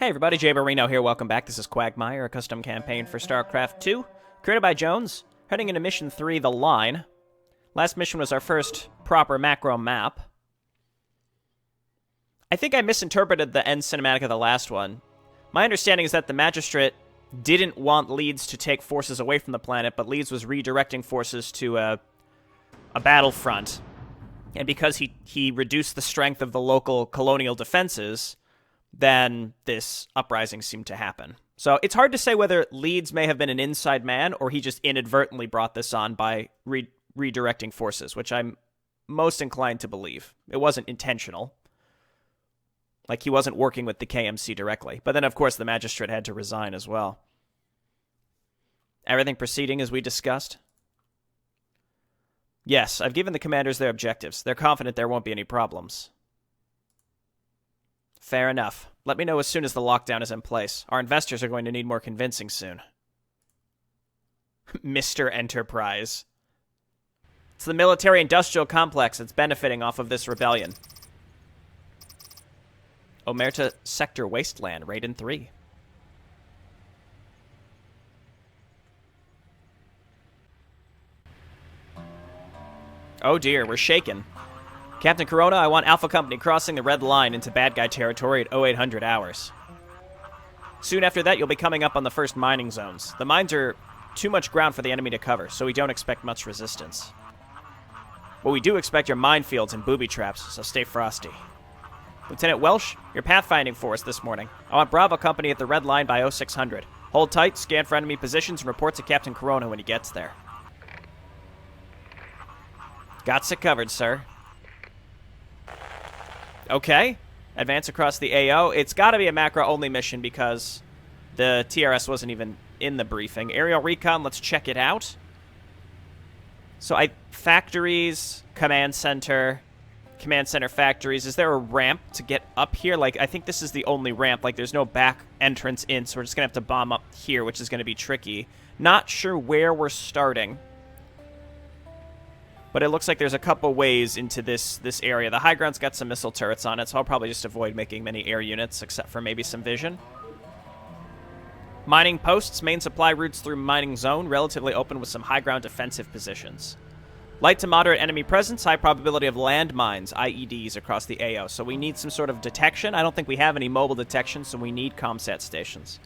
Hey everybody, Jayborino here, welcome back. This is Quagmire, a custom campaign for StarCraft 2, created by Jones, heading into Mission 3, The Line. Last mission was our first proper macro map. I think I misinterpreted the end cinematic of the last one. My understanding is that the Magistrate didn't want Leeds to take forces away from the planet, but Leeds was redirecting forces to a battlefront. And because he reduced the strength of the local colonial defenses, then this uprising seemed to happen. So it's hard to say whether Leeds may have been an inside man or he just inadvertently brought this on by redirecting forces, which I'm most inclined to believe. It wasn't intentional. Like, he wasn't working with the KMC directly. But then, of course, the Magistrate had to resign as well. Everything proceeding as we discussed? Yes, I've given the commanders their objectives. They're confident there won't be any problems. Fair enough. Let me know as soon as the lockdown is in place. Our investors are going to need more convincing soon. Mr. Enterprise. It's the military-industrial complex that's benefiting off of this rebellion. Omerta Sector Wasteland, Raiden 3. Oh dear, we're shaken. Captain Corona, I want Alpha Company crossing the red line into bad guy territory at 0800 hours. Soon after that, you'll be coming up on the first mining zones. The mines are too much ground for the enemy to cover, so we don't expect much resistance. But we do expect your minefields and booby traps, so stay frosty. Lieutenant Welsh, your pathfinding for us this morning. I want Bravo Company at the red line by 0600. Hold tight, scan for enemy positions, and report to Captain Corona when he gets there. Got's it covered, sir. Okay. Advance across the AO. It's got to be a macro-only mission because the TRS wasn't even in the briefing. Aerial recon, let's check it out. So, factories, command center factories. Is there a ramp to get up here? Like, I think this is the only ramp. Like, there's no back entrance in, so we're just going to have to bomb up here, which is going to be tricky. Not sure where we're starting. But it looks like there's a couple ways into this area. The high ground's got some missile turrets on it, so I'll probably just avoid making many air units, except for maybe some vision. Mining posts, main supply routes through mining zone, relatively open with some high ground defensive positions. Light to moderate enemy presence, high probability of landmines, IEDs, across the AO. So we need some sort of detection. I don't think we have any mobile detection, so we need ComSat stations.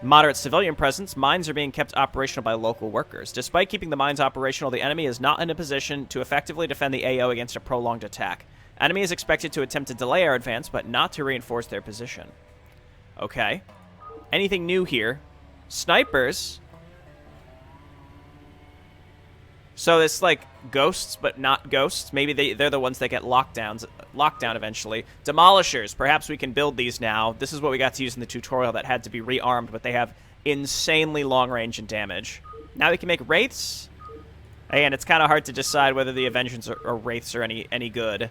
Moderate civilian presence, mines are being kept operational by local workers. Despite keeping the mines operational, the enemy is not in a position to effectively defend the AO against a prolonged attack. Enemy is expected to attempt to delay our advance, but not to reinforce their position. Okay. Anything new here? Snipers. So it's like ghosts, but not ghosts. Maybe they're the ones that get locked down eventually. Demolishers. Perhaps we can build these now. This is what we got to use in the tutorial that had to be rearmed, but they have insanely long range and damage. Now we can make Wraiths. Again, it's kind of hard to decide whether the Avengers or Wraiths are any good.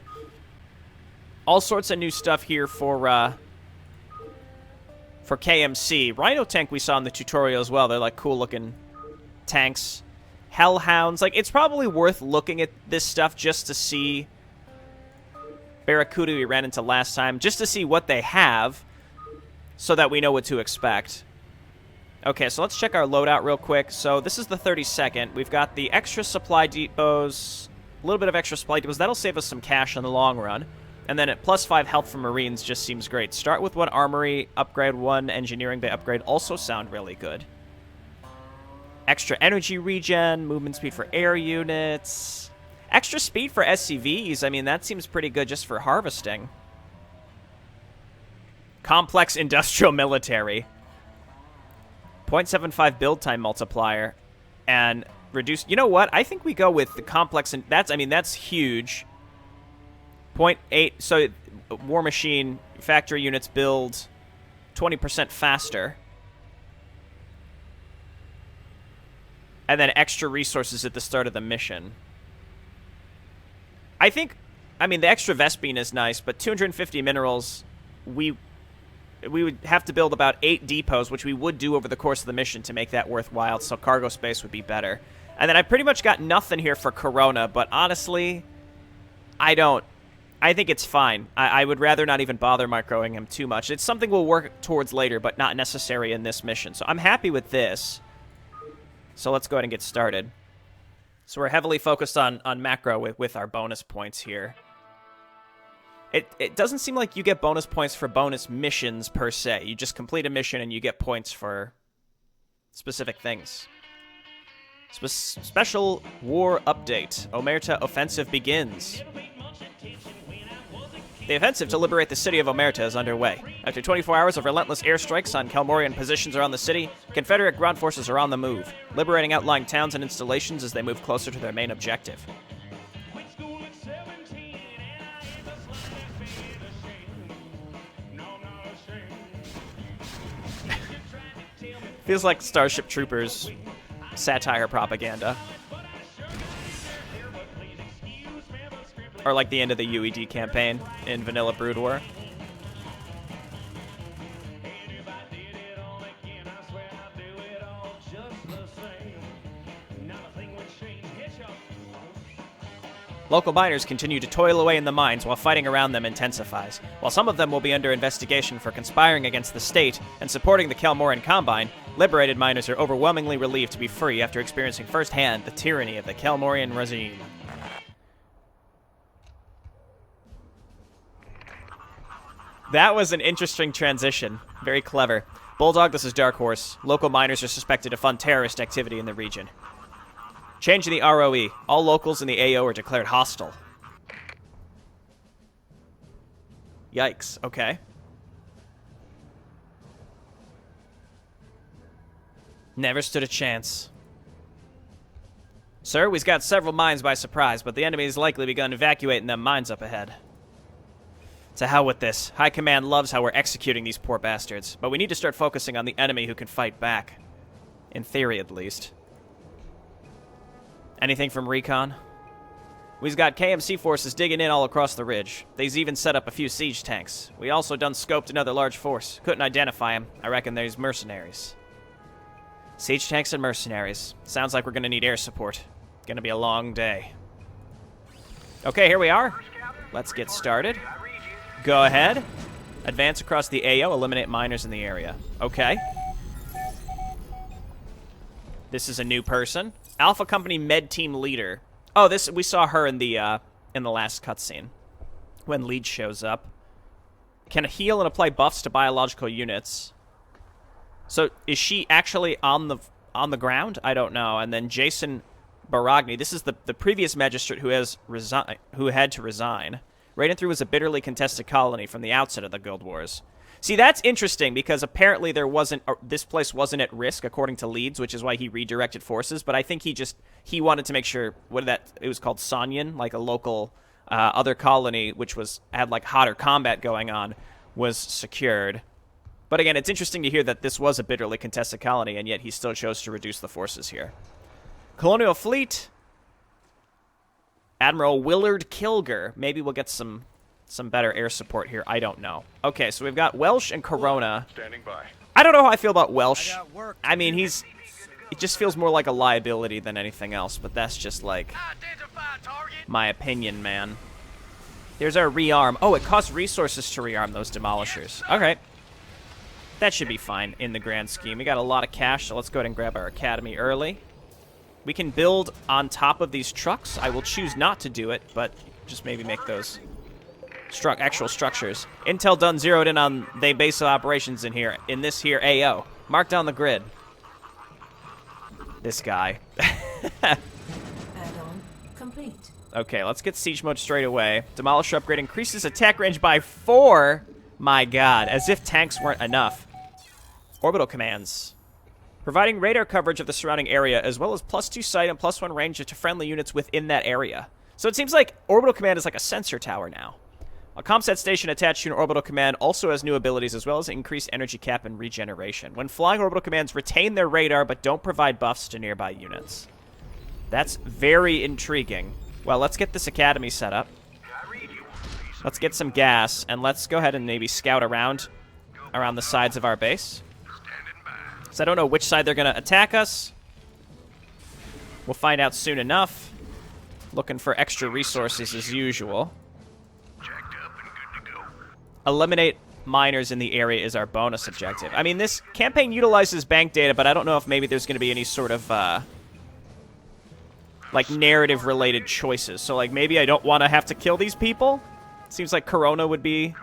All sorts of new stuff here for KMC. Rhino tank we saw in the tutorial as well. They're like cool looking tanks. Hellhounds. Like, it's probably worth looking at this stuff just to see. Barracuda we ran into last time, just to see what they have so that we know what to expect. Okay, so let's check our loadout real quick. So this is the 32nd. We've got the extra supply depots, a little bit of extra supply depots. That'll save us some cash in the long run. And then at +5 health from Marines just seems great. Start with 1 armory upgrade, 1 engineering bay upgrade also sound really good. Extra energy regen, movement speed for air units. Extra speed for SCVs, I mean, that seems pretty good just for harvesting. Complex industrial military. 0.75 build time multiplier. And reduce... You know what? I think we go with the complex... And that's huge. 0.8... So, War Machine factory units build 20% faster. And then extra resources at the start of the mission. I think, I mean, the extra Vespine is nice, but 250 minerals, we would have to build about 8 depots, which we would do over the course of the mission to make that worthwhile, so cargo space would be better. And then I pretty much got nothing here for Corona, but honestly, I don't I think it's fine. I would rather not even bother microing him too much. It's something we'll work towards later, but not necessary in this mission. So I'm happy with this. So let's go ahead and get started. So we're heavily focused on macro with our bonus points here. It doesn't seem like you get bonus points for bonus missions per se. You just complete a mission and you get points for specific things. Special war update. Omerta offensive begins. The offensive to liberate the city of Omerta is underway. After 24 hours of relentless airstrikes on Kelmorian positions around the city, Confederate ground forces are on the move, liberating outlying towns and installations as they move closer to their main objective. Feels like Starship Troopers satire propaganda. Or like the end of the UED campaign in Vanilla Brood War. Local miners continue to toil away in the mines while fighting around them intensifies. While some of them will be under investigation for conspiring against the state and supporting the Kelmorian Combine, liberated miners are overwhelmingly relieved to be free after experiencing firsthand the tyranny of the Kelmorian regime. That was an interesting transition. Very clever. Bulldog, this is Dark Horse. Local miners are suspected to fund terrorist activity in the region. Change in the ROE. All locals in the AO are declared hostile. Yikes. Okay. Never stood a chance. Sir, we've got several mines by surprise, but the enemy has likely begun evacuating them mines up ahead. To hell with this. High Command loves how we're executing these poor bastards, but we need to start focusing on the enemy who can fight back. In theory, at least. Anything from recon? We've got KMC forces digging in all across the ridge. They've even set up a few siege tanks. We also done scoped another large force. Couldn't identify them. I reckon there's mercenaries. Siege tanks and mercenaries. Sounds like we're gonna need air support. Gonna be a long day. Okay, here we are. Let's get started. Go ahead. Advance across the AO, eliminate miners in the area. Okay. This is a new person. Alpha Company Med Team Leader. Oh, this we saw her in the last cutscene. When Lead shows up. Can heal and apply buffs to biological units. So is she actually on the ground? I don't know. And then Jason Baragni. This is the previous magistrate who had to resign. Raiden 3 was a bitterly contested colony from the outset of the Guild Wars. See, that's interesting because apparently this place wasn't at risk according to Leeds, which is why he redirected forces. But I think he wanted to make sure it was called Sonyan, like a local other colony, which had like hotter combat going on, was secured. But again, it's interesting to hear that this was a bitterly contested colony, and yet he still chose to reduce the forces here. Colonial Fleet. Admiral Willard Kilger. Maybe we'll get some better air support here. I don't know. Okay, so we've got Welsh and Corona. Standing by. I don't know how I feel about Welsh. I mean, it just feels more like a liability than anything else, but that's just like my opinion, man. Here's our rearm. Oh, it costs resources to rearm those demolishers. Okay. That should be fine in the grand scheme. We got a lot of cash, so let's go ahead and grab our academy early. We can build on top of these trucks. I will choose not to do it, but just maybe make those actual structures. Intel done zeroed in on the base of operations in this here AO. Marked on the grid. This guy. Add-on complete. Okay, let's get siege mode straight away. Demolisher upgrade increases attack range by 4. My god, as if tanks weren't enough. Orbital commands. Providing radar coverage of the surrounding area, as well as +2 sight and +1 range to friendly units within that area. So it seems like Orbital Command is like a sensor tower now. A comsat station attached to an Orbital Command also has new abilities, as well as increased energy cap and regeneration. When flying, Orbital Commands retain their radar, but don't provide buffs to nearby units. That's very intriguing. Well, let's get this academy set up. Let's get some gas, and let's go ahead and maybe scout around the sides of our base. So I don't know which side they're going to attack us. We'll find out soon enough. Looking for extra resources as usual. Eliminate miners in the area is our bonus objective. I mean, this campaign utilizes bank data, but I don't know if maybe there's going to be any sort of, like, narrative-related choices. So, like, maybe I don't want to have to kill these people? Seems like Corona would be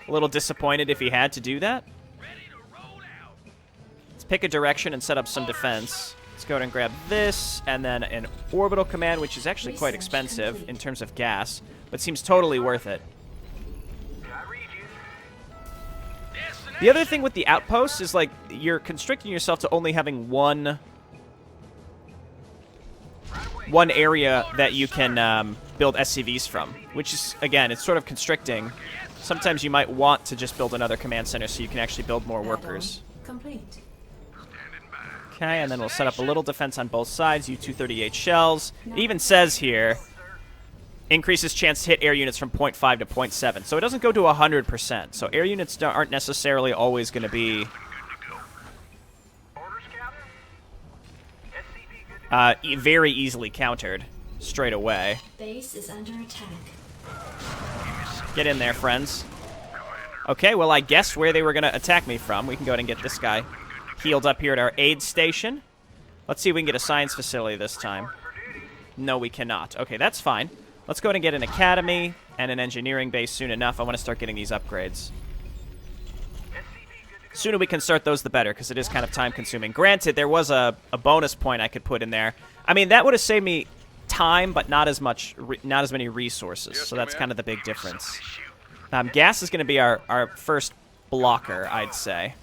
a little disappointed if he had to do that. Let's pick a direction and set up some defense. Let's go ahead and grab this, and then an orbital command, which is actually quite expensive in terms of gas, but seems totally worth it. The other thing with the outposts is, like, you're constricting yourself to only having one area that you can build SCVs from, which is, again, it's sort of constricting. Sometimes you might want to just build another command center so you can actually build more workers. Complete. Okay, and then we'll set up a little defense on both sides, U-238 shells. It even says here, increases chance to hit air units from 0.5 to 0.7. So it doesn't go to 100%. So air units aren't necessarily always going to be very easily countered straight away. Base is under attack. Get in there, friends. Okay, well, I guess where they were going to attack me from. We can go ahead and get this guy healed up here at our aid station. Let's see if we can get a science facility this time. No, we cannot. Okay, that's fine. Let's go ahead and get an academy and an engineering base soon enough. I want to start getting these upgrades. The sooner we can start those, the better, because it is kind of time-consuming. Granted, there was a bonus point I could put in there. I mean, that would have saved me time, but not as many resources. So that's kind of the big difference. Gas is going to be our first blocker, I'd say.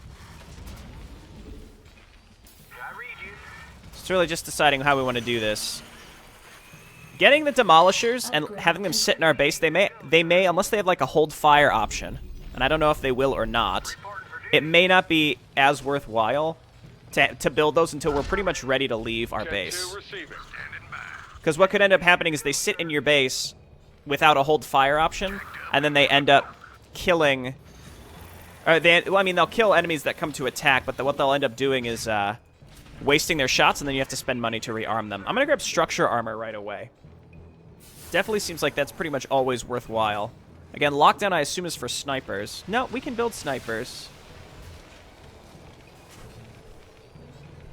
It's really just deciding how we want to do this. Getting the demolishers and having them sit in our base, they may, unless they have like a hold fire option, and I don't know if they will or not, it may not be as worthwhile to build those until we're pretty much ready to leave our base. Because what could end up happening is they sit in your base without a hold fire option, and then they end up killing... well, I mean, they'll kill enemies that come to attack, but what they'll end up doing is wasting their shots, and then you have to spend money to rearm them. I'm going to grab structure armor right away. Definitely seems like that's pretty much always worthwhile. Again, lockdown I assume is for snipers. No, we can build snipers.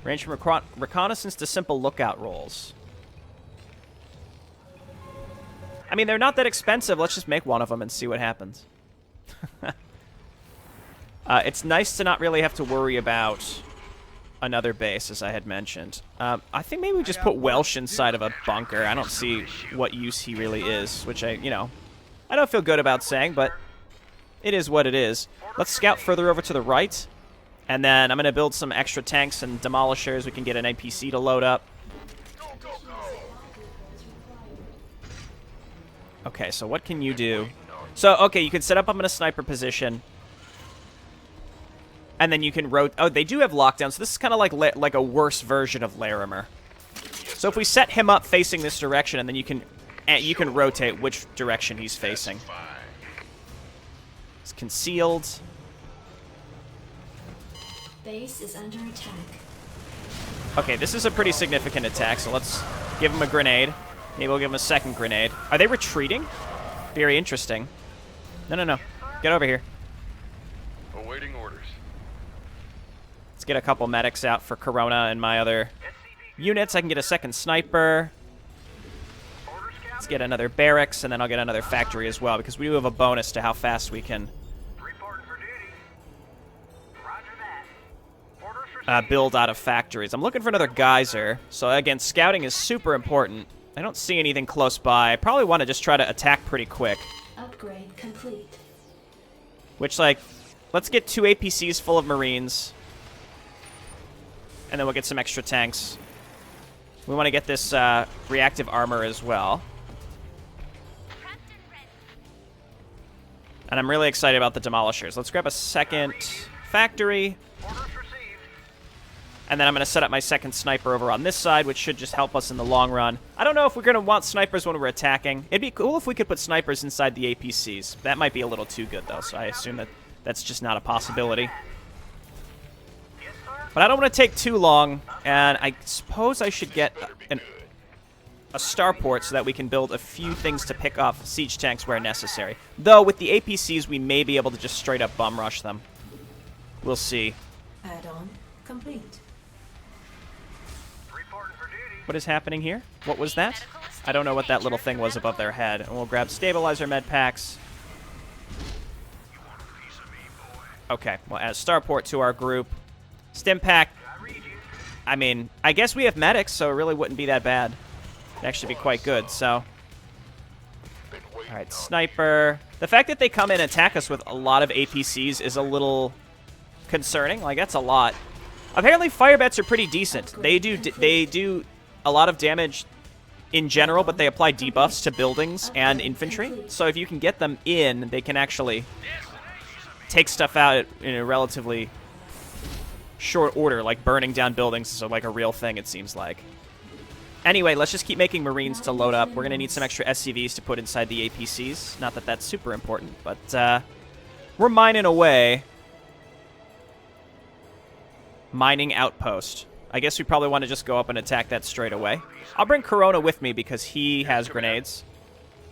Range from reconnaissance to simple lookout rolls. I mean, they're not that expensive. Let's just make one of them and see what happens. It's nice to not really have to worry about another base, as I had mentioned. I think maybe we just put Welsh inside of a bunker. I don't see what use he really is, which I don't feel good about saying, but it is what it is. Let's scout further over to the right, and then I'm going to build some extra tanks and demolishers. We can get an APC to load up. Okay, so what can you do? So, okay, you can set up them in a sniper position. And then you can rotate. Oh, they do have lockdown, so this is kind of like a worse version of Larimer. So if we set him up facing this direction, and then you can rotate which direction he's facing. It's concealed. Base is under attack. Okay, this is a pretty significant attack, so let's give him a grenade. Maybe we'll give him a second grenade. Are they retreating? Very interesting. No. Get over here. Awaiting orders. Let's get a couple medics out for Corona and my other units. I can get a second sniper. Let's get another barracks, and then I'll get another factory as well, because we do have a bonus to how fast we can build out of factories. I'm looking for another geyser. So again, scouting is super important. I don't see anything close by. I probably want to just try to attack pretty quick. Upgrade complete. Which, like, let's get 2 APCs full of Marines. And then we'll get some extra tanks. We want to get this reactive armor as well. And I'm really excited about the demolishers. Let's grab a second factory. And then I'm going to set up my second sniper over on this side, which should just help us in the long run. I don't know if we're going to want snipers when we're attacking. It'd be cool if we could put snipers inside the APCs. That might be a little too good, though, so I assume that that's just not a possibility. But I don't want to take too long, and I suppose I should get an... a starport so that we can build a few things to pick off siege tanks where necessary. Though, with the APCs, we may be able to just straight up bum rush them. We'll see. Add-on complete. What is happening here? What was that? I don't know what that little thing was above their head. And we'll grab stabilizer med packs. Okay, we'll add starport to our group. Stim pack. I mean, I guess we have medics, so it really wouldn't be that bad. It'd actually be quite good, so. Alright, sniper. The fact that they come in and attack us with a lot of APCs is a little concerning. Like, that's a lot. Apparently, fire bets are pretty decent. They do a lot of damage in general, but they apply debuffs to buildings and infantry. So if you can get them in, they can actually take stuff out in a relatively short order, like burning down buildings is like a real thing, it seems like. Anyway, let's just keep making Marines to load up. We're going to need some extra SCVs to put inside the APCs. Not that that's super important, but we're mining away. Mining outpost. I guess we probably want to just go up and attack that straight away. I'll bring Corona with me because he has grenades.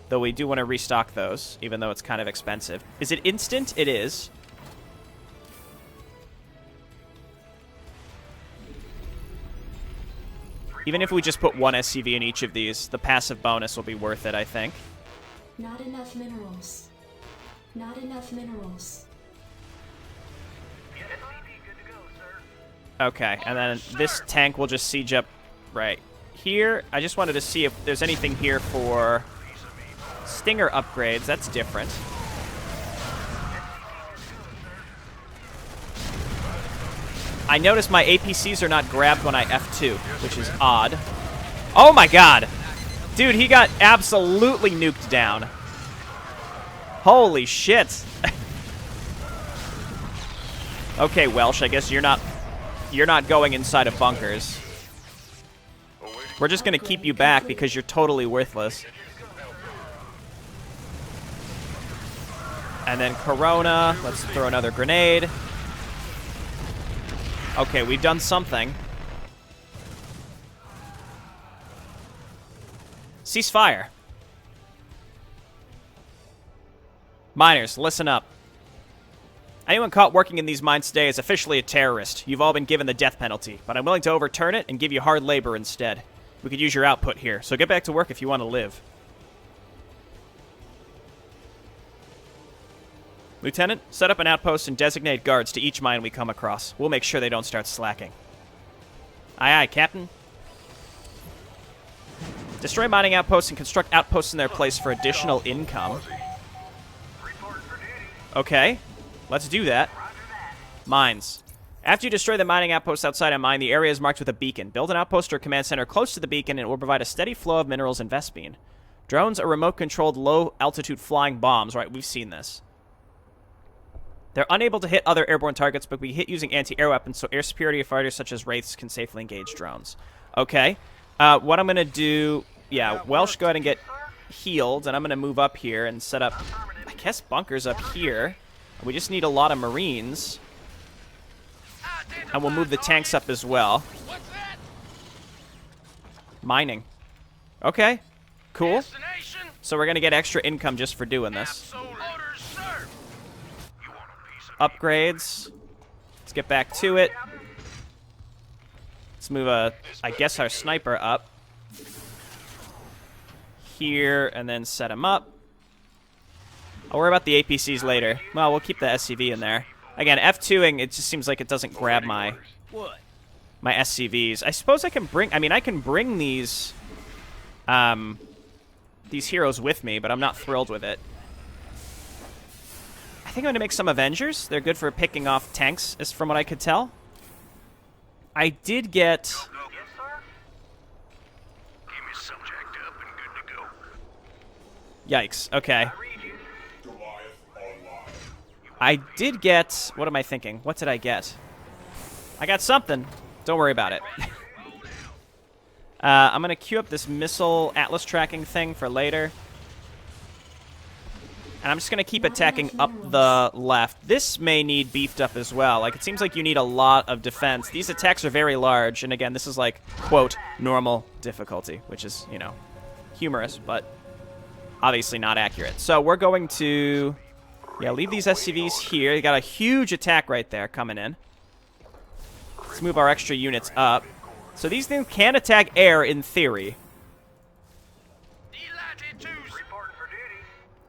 Though we do want to restock those, even though it's kind of expensive. Is it instant? It is. Even if we just put one SCV in each of these, the passive bonus will be worth it, I think. Not enough minerals. Not enough minerals. Okay, and then this tank will just siege up right here. I just wanted to see if there's anything here for Stinger upgrades. That's different. I noticed my APCs are not grabbed when I F2, which is odd. Oh my god! Dude, he got absolutely nuked down. Holy shit. Okay, Welsh, I guess you're not going inside of bunkers. We're just going to keep you back because you're totally worthless. And then Corona. Let's throw another grenade. Okay, we've done something. Ceasefire. Miners, listen up. Anyone caught working in these mines today is officially a terrorist. You've all been given the death penalty, but I'm willing to overturn it and give you hard labor instead. We could use your output here, so get back to work if you want to live. Lieutenant, set up an outpost and designate guards to each mine we come across. We'll make sure they don't start slacking. Aye, aye, Captain. Destroy mining outposts and construct outposts in their place for additional income. Okay. Let's do that. Mines. After you destroy the mining outpost outside a mine, the area is marked with a beacon. Build an outpost or command center close to the beacon, and it will provide a steady flow of minerals and Vespine. Drones are remote-controlled, low-altitude flying bombs. Right, we've seen this. They're unable to hit other airborne targets, but we hit using anti-air weapons, so air superiority fighters such as Wraiths can safely engage drones. Okay. What I'm going to do... Yeah, Welsh, go ahead and get healed, and I'm going to move up here and set up, I guess, bunkers up here. We just need a lot of Marines. And we'll move the tanks up as well. Mining. Okay. Cool. So we're going to get extra income just for doing this. Upgrades. Let's get back to it. Let's move, I guess, our sniper up. Here, and then set him up. I'll worry about the APCs later. Well, we'll keep the SCV in there. Again, F2ing, it just seems like it doesn't grab my SCVs. I suppose I can bring... I mean, I can bring these heroes with me, but I'm not thrilled with it. I think I'm going to make some Avengers. They're good for picking off tanks, as from what I could tell. I did get... Yikes. Okay. I did get... What am I thinking? What did I get? I got something. Don't worry about it. I'm going to queue up this missile atlas tracking thing for later. And I'm just going to keep attacking up the left. This may need beefed up as well. Like, it seems like you need a lot of defense. These attacks are very large. And again, this is like, quote, normal difficulty, which is, you know, humorous, but obviously not accurate. So we're going to, leave these SCVs here. You got a huge attack right there coming in. Let's move our extra units up. So these things can attack air in theory.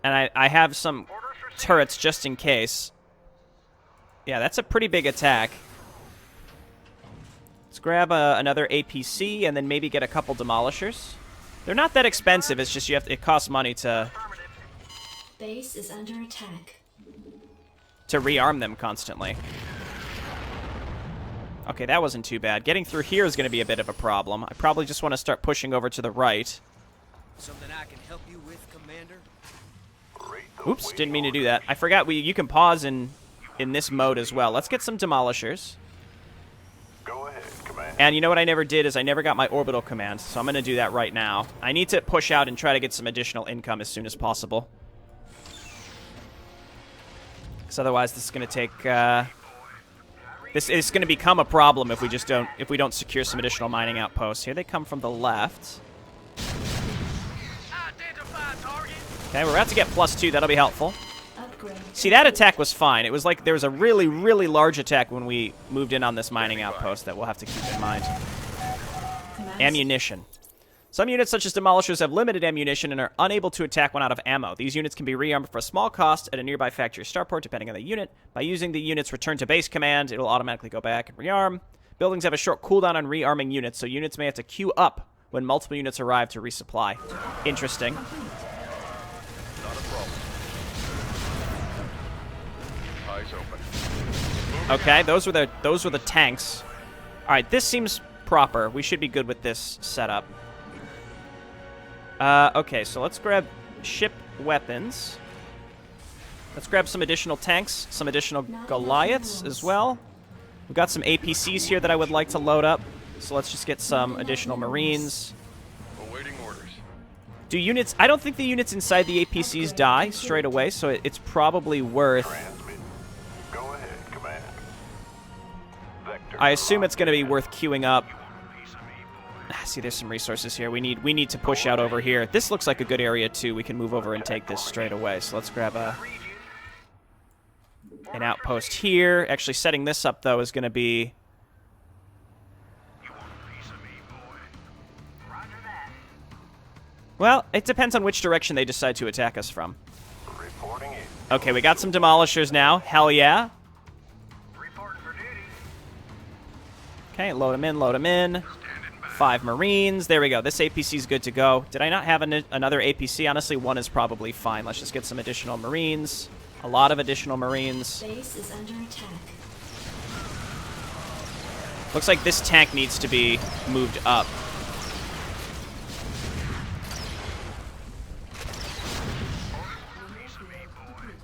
And I have some turrets just in case. Yeah, that's a pretty big attack. Let's grab another APC and then maybe get a couple demolishers. They're not that expensive. It's just it costs money to Base is under attack. rearm them constantly. Okay, that wasn't too bad. Getting through here is going to be a bit of a problem. I probably just want to start pushing over to the right. Something I can help you with, Commander? Oops, didn't mean to do that. I forgot you can pause in this mode as well. Let's get some demolishers. Go ahead, Commander. And you know what I never did is I never got my orbital command, so I'm going to do that right now. I need to push out and try to get some additional income as soon as possible. Because otherwise this is going to take... this is going to become a problem if we don't secure some additional mining outposts. Here they come from the left. Okay, we're about to get +2. That'll be helpful. Upgrade. See, that attack was fine. It was like there was a really, really large attack when we moved in on this mining outpost that we'll have to keep in mind. Command Ammunition. Some units, such as demolishers, have limited ammunition and are unable to attack when out of ammo. These units can be rearmed for a small cost at a nearby factory starport, depending on the unit. By using the unit's return to base command, it'll automatically go back and rearm. Buildings have a short cooldown on rearming units, so units may have to queue up when multiple units arrive to resupply. Interesting. Not a problem. Eyes open. Okay, those were the tanks. All right, this seems proper. We should be good with this setup. Okay, so let's grab ship weapons. Let's grab some additional tanks, some additional Goliaths as well. We've got some APCs here that I would like to load up. So let's just get some additional Marines. Awaiting orders. Do units... I don't think the units inside the APCs die straight away, so it's probably worth... Transmit. Go ahead, Command. Vector. I assume it's going to be worth queuing up. See, there's some resources here. We need to push out over here. This looks like a good area, too. We can move over and take this straight away. So let's grab an outpost here. Actually, setting this up, though, is going to be... Well, it depends on which direction they decide to attack us from. Reporting in. Okay, we got some demolishers now. Hell yeah. Reporting for duty. Okay, load them in, load them in. 5 Marines. There we go. This APC is good to go. Did I not have another APC? Honestly, one is probably fine. Let's just get some additional Marines. A lot of additional Marines. base is under attack. Looks like this tank needs to be moved up.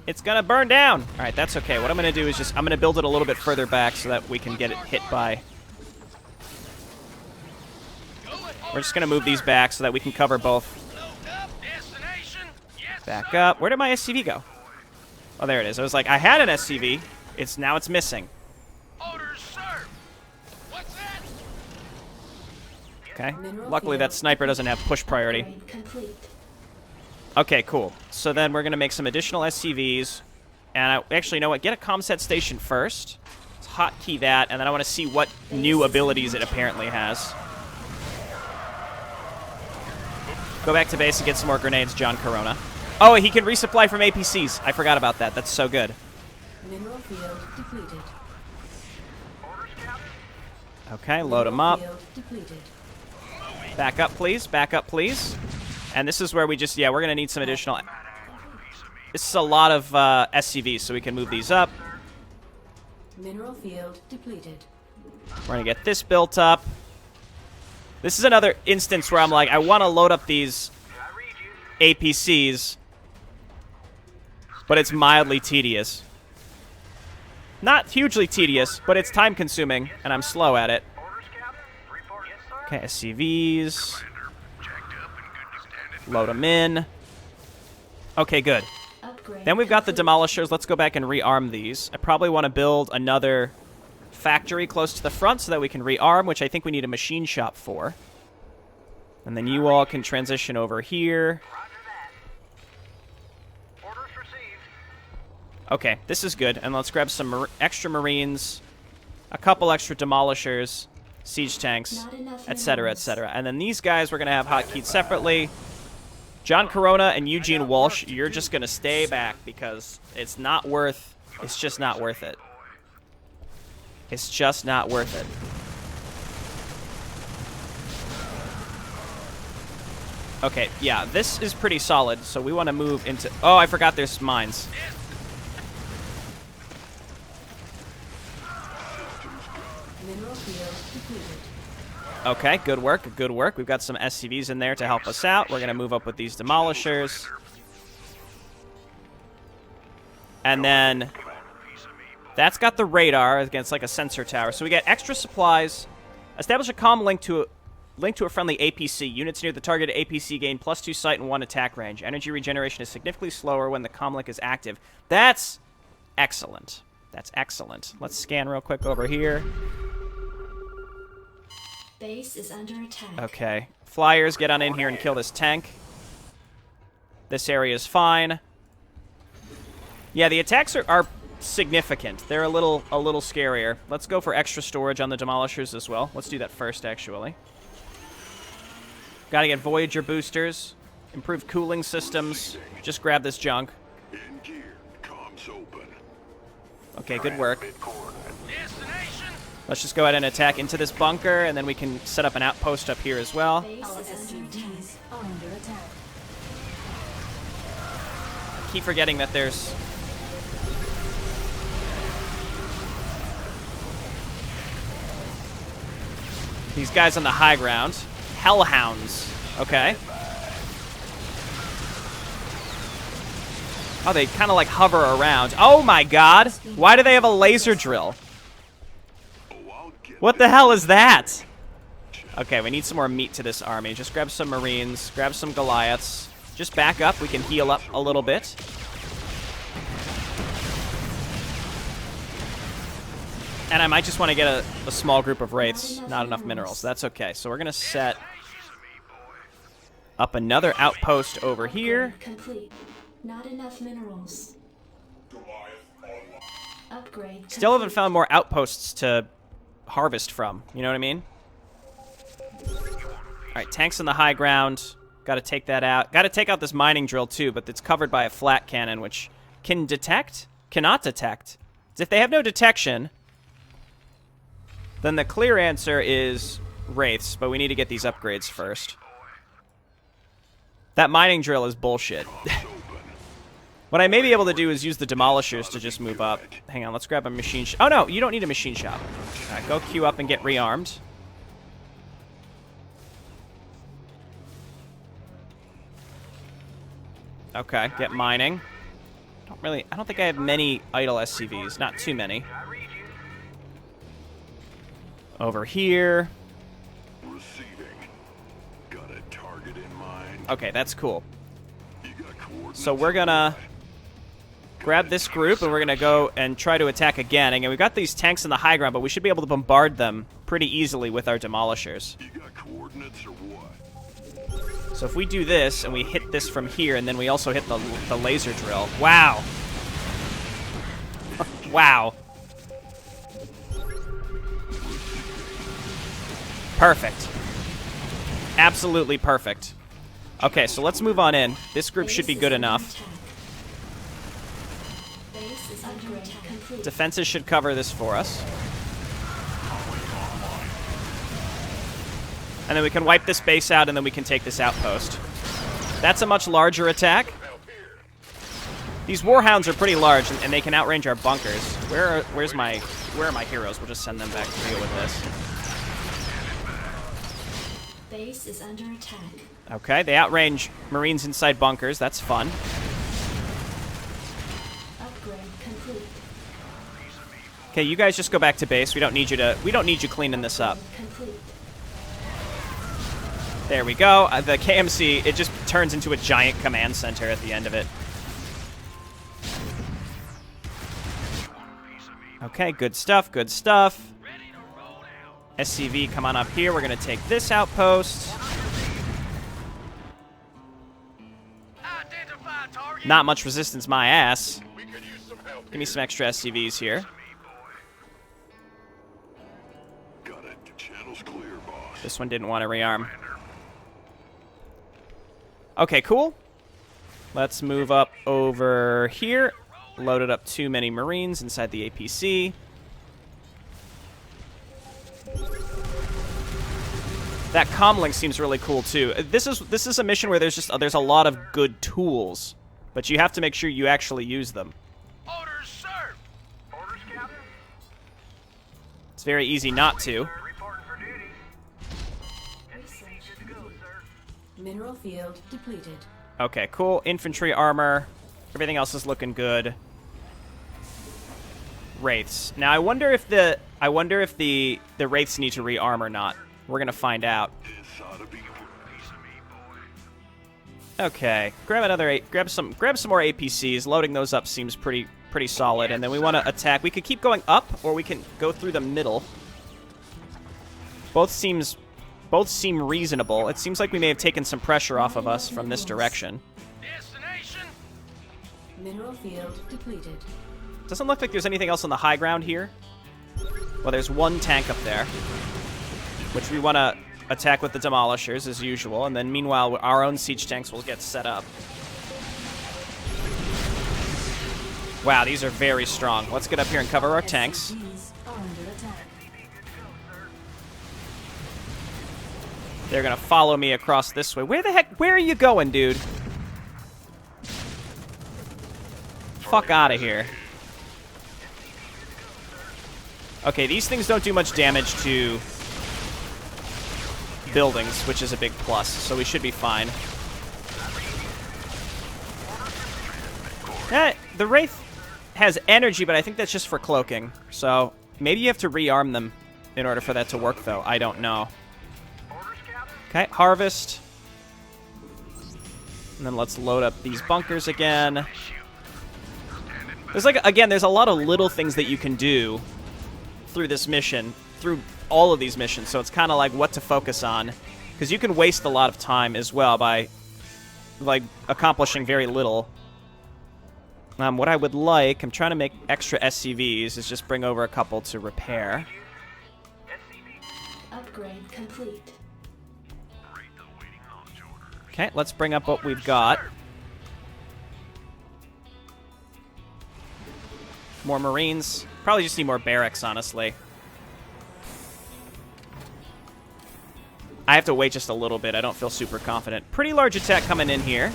It's gonna burn down. All right, that's okay. What I'm gonna do is I'm gonna build it a little bit further back so that we can get it hit by... We're just going to move these back so that we can cover both. Back up. Where did my SCV go? Oh, there it is. I was like, I had an SCV. Now it's missing. Okay. Luckily, that sniper doesn't have push priority. Upgrade complete. Okay, cool. So then we're going to make some additional SCVs. And actually, you know what? Get a comset station first. Let's hotkey that, and then I want to see what new abilities it apparently has. Go back to base and get some more grenades, John Corona. Oh, he can resupply from APCs. I forgot about that. That's so good. Mineral field depleted. Okay, load them up. Field depleted. Back up, please. Back up, please. And this is where we just... Yeah, we're going to need some additional... This is a lot of SCVs, so we can move these up. Mineral field depleted. We're going to get this built up. This is another instance where I'm like, I want to load up these APCs, but it's mildly tedious. Not hugely tedious, but it's time-consuming, and I'm slow at it. Okay, SCVs. Load them in. Okay, good. Upgrade Then we've got the complete. demolishers. Let's go back and rearm these. I probably want to build another factory close to the front so that we can rearm, which I think we need a machine shop for. And then you all can transition over here. Orders received. Okay, this is good. And let's grab some extra Marines, a couple extra Demolishers, siege tanks, Not enough etc., minerals. etc. And then these guys we're going to have hotkeyed separately. John Corona and Eugene Walsh, you're just going to stay back because it's not worth... It's just not worth it. It's just not worth it. Okay, yeah, this is pretty solid, so we want to move into... Oh, I forgot there's mines. Mineral field depleted. Okay, good work, good work. We've got some SCVs in there to help us out. We're going to move up with these Demolishers. And then that's got the radar against like a sensor tower. So we get extra supplies. Establish a comm link to a friendly APC. Units near the targeted APC gain +2 sight and 1 attack range. Energy regeneration is significantly slower when the comm link is active. That's excellent. That's excellent. Let's scan real quick over here. Base is under attack. Okay. Flyers, get on in here and kill this tank. This area is fine. Yeah, the attacks are significant. They're a little scarier. Let's go for extra storage on the Demolishers as well. Let's do that first, actually. Gotta get Voyager boosters. Improved cooling systems. Just grab this junk. In gear. Comms open. Okay, good work. Destination. Let's just go ahead and attack into this bunker, and then we can set up an outpost up here as well. Base is under attack. Keep forgetting that there's... these guys on the high ground. Hellhounds. Okay. Oh, they kind of like hover around. Oh my god! Why do they have a laser drill? What the hell is that? Okay, we need some more meat to this army. Just grab some Marines, grab some Goliaths. Just back up. We can heal up a little bit. And I might just want to get a small group of Wraiths. Not enough minerals. That's okay. So we're going to set up another outpost over here. Complete. Not enough minerals. Upgrade. Still haven't found more outposts to harvest from. You know what I mean? Alright, tanks on the high ground. Gotta take that out. Gotta take out this mining drill too, but it's covered by a flat cannon, which can detect? Cannot detect. If they have no detection, then the clear answer is Wraiths, but we need to get these upgrades first. That mining drill is bullshit. What I may be able to do is use the Demolishers to just move up. Hang on, let's grab a machine shop. Oh no, you don't need a machine shop. Alright, go queue up and get rearmed. Okay, get mining. I don't think I have many idle SCVs. Not too many. Over here. Receiving. Got a target in mind. Okay, that's cool. You got coordinates? So we're gonna grab this group and we're gonna go and try to attack again. And we've got these tanks in the high ground, but we should be able to bombard them pretty easily with our Demolishers. You got coordinates or what? So if we do this and we hit this from here, and then we also hit the laser drill. Wow. Wow. Perfect. Absolutely perfect. Okay, so let's move on in. This group should be good enough. Base is under attack. Complete. Defenses should cover this for us. And then we can wipe this base out, and then we can take this outpost. That's a much larger attack. These Warhounds are pretty large, and they can outrange our bunkers. Where are my heroes? We'll just send them back to deal with this. Base is under attack. Okay, they outrange Marines inside bunkers. That's fun. Upgrade complete. Okay, you guys just go back to base. We don't need you cleaning this up. Complete. There we go. The KMC, it just turns into a giant command center at the end of it. Okay, good stuff, good stuff. SCV, come on up here. We're going to take this outpost. Not much resistance, my ass. We could use some help. Give me some extra SCVs here. Got it. Channel's clear, boss. This one didn't want to rearm. Okay, cool. Let's move up over here. Loaded up too many Marines inside the APC. That comlink seems really cool too. This is a mission where there's a lot of good tools, but you have to make sure you actually use them. Orders, sir. Orders, Captain. It's very easy not to. Reporting for duty. Research. Good to go, sir. Mineral field depleted. Okay, cool. Infantry armor. Everything else is looking good. Wraiths. Now I wonder if the wraiths need to rearm or not. We're gonna find out. This ought to be a piece of me, boy. Okay, grab some more APCs. Loading those up seems pretty solid. And then we want to attack. We could keep going up, or we can go through the middle. Both seem reasonable. It seems like we may have taken some pressure off of us from this direction. Destination. Mineral field depleted. Doesn't look like there's anything else on the high ground here. Well, there's one tank up there, which we want to attack with the demolishers as usual, and then meanwhile our own siege tanks will get set up. Wow, these are very strong. Let's get up here and cover our tanks. SCVs are under attack. They're gonna follow me across this way. Where are you going, dude? Fuck out of here. Okay, these things don't do much damage to buildings, which is a big plus, so we should be fine. The Wraith has energy, but I think that's just for cloaking. So maybe you have to rearm them in order for that to work, though. I don't know. Okay, harvest. And then let's load up these bunkers again. There's a lot of little things that you can do through this mission, through all of these missions, so it's kind of like what to focus on, because you can waste a lot of time as well by accomplishing very little. What I would like, I'm trying to make extra SCVs, is just bring over a couple to repair. Upgrade complete. Okay, let's bring up what we've got. More Marines. Probably just need more barracks, honestly. I have to wait just a little bit. I don't feel super confident. Pretty large attack coming in here.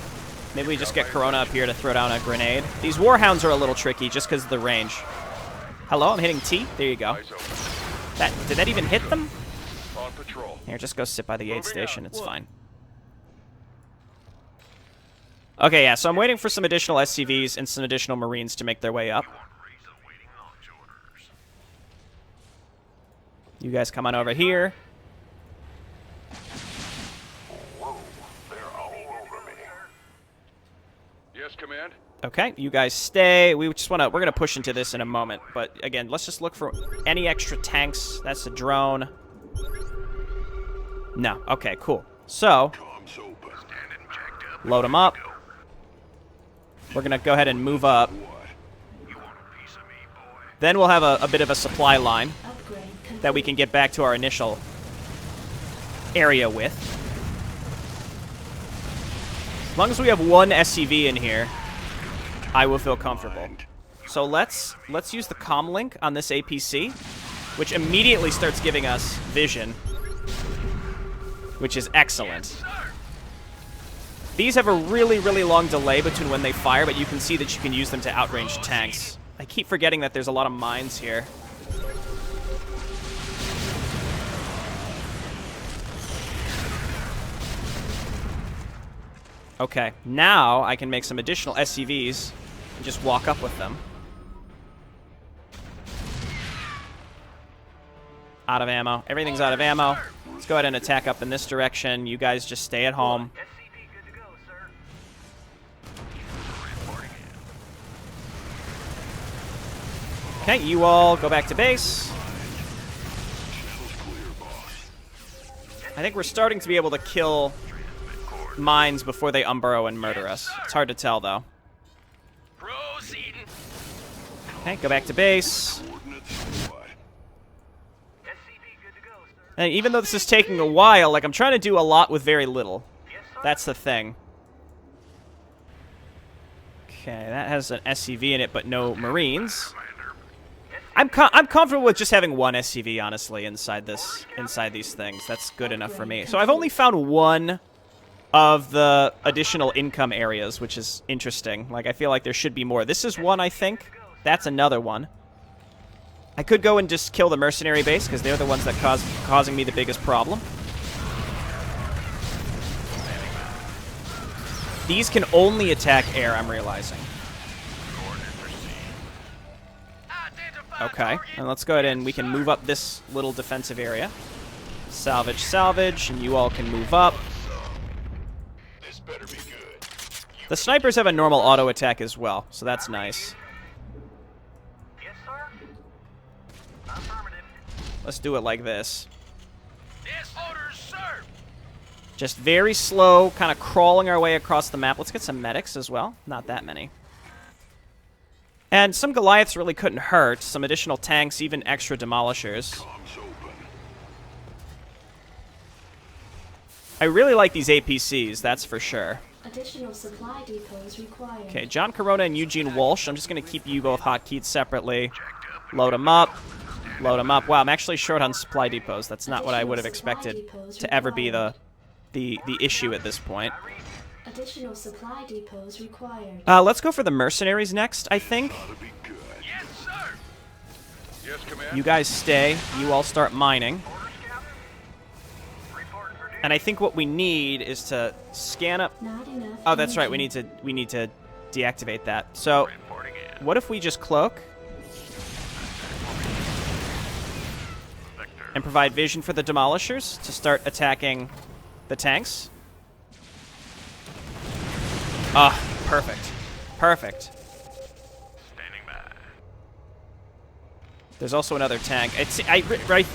Maybe we just get Corona up here to throw down a grenade. These Warhounds are a little tricky just because of the range. Hello, I'm hitting T. There you go. Did that even hit them? On patrol. Here, just go sit by the aid station. It's fine. Okay, yeah, so I'm waiting for some additional SCVs and some additional Marines to make their way up. You guys come on over here. Whoa, they're all over me. Yes, command. Okay, you guys stay. We're gonna push into this in a moment. But again, let's just look for any extra tanks. That's a drone. No. Okay, cool. So, Comms open. Standing jacked up. load them up. We're gonna go ahead and move up. What? You want a piece of me, boy? Then we'll have a bit of a supply line Upgrade complete. that we can get back to our initial area with. As long as we have one SCV in here, I will feel comfortable. So let's use the comlink on this APC, which immediately starts giving us vision, which is excellent. These have a really, really long delay between when they fire, but you can see that you can use them to outrange tanks. I keep forgetting that there's a lot of mines here. Okay, now I can make some additional SCVs and just walk up with them. Out of ammo. Everything's out of ammo. Let's go ahead and attack up in this direction. You guys just stay at home. Okay, you all go back to base. I think we're starting to be able to kill mines before they unburrow and murder us. It's hard to tell, though. Okay, go back to base. And even though this is taking a while, like, I'm trying to do a lot with very little. That's the thing. Okay, that has an SCV in it, but no Marines. I'm comfortable with just having one SCV, honestly, inside these things. That's good enough for me. So I've only found one of the additional income areas, which is interesting. Like, I feel like there should be more. This is one, I think. That's another one. I could go and just kill the Mercenary base, because they're the ones that causing me the biggest problem. These can only attack air, I'm realizing. Okay, and let's go ahead and we can move up this little defensive area. Salvage, salvage, and you all can move up. The snipers have a normal auto attack as well, so that's nice. Yes, sir. Affirmative. Let's do it like this. Yes, orders, sir. Just very slow, kind of crawling our way across the map. Let's get some medics as well. Not that many. And some Goliaths really couldn't hurt. Some additional tanks, even extra demolishers. I really like these APCs, that's for sure. Additional supply depots required. Okay, John Corona and Eugene Walsh. I'm just going to keep you both hotkeyed separately. Load them up. Load them up. Wow, I'm actually short on supply depots. That's not what I would have expected to ever be the issue at this point. Additional supply depots required. Let's go for the Mercenaries next, I think. Yes, sir. Yes, Commander. You guys stay. You all start mining. And I think what we need is to scan up. Not enough. Oh, that's right. We energy. need to deactivate that. So, what if we just cloak and provide vision for the demolishers to start attacking the tanks? Ah, perfect. Perfect. Standing by. There's also another tank. I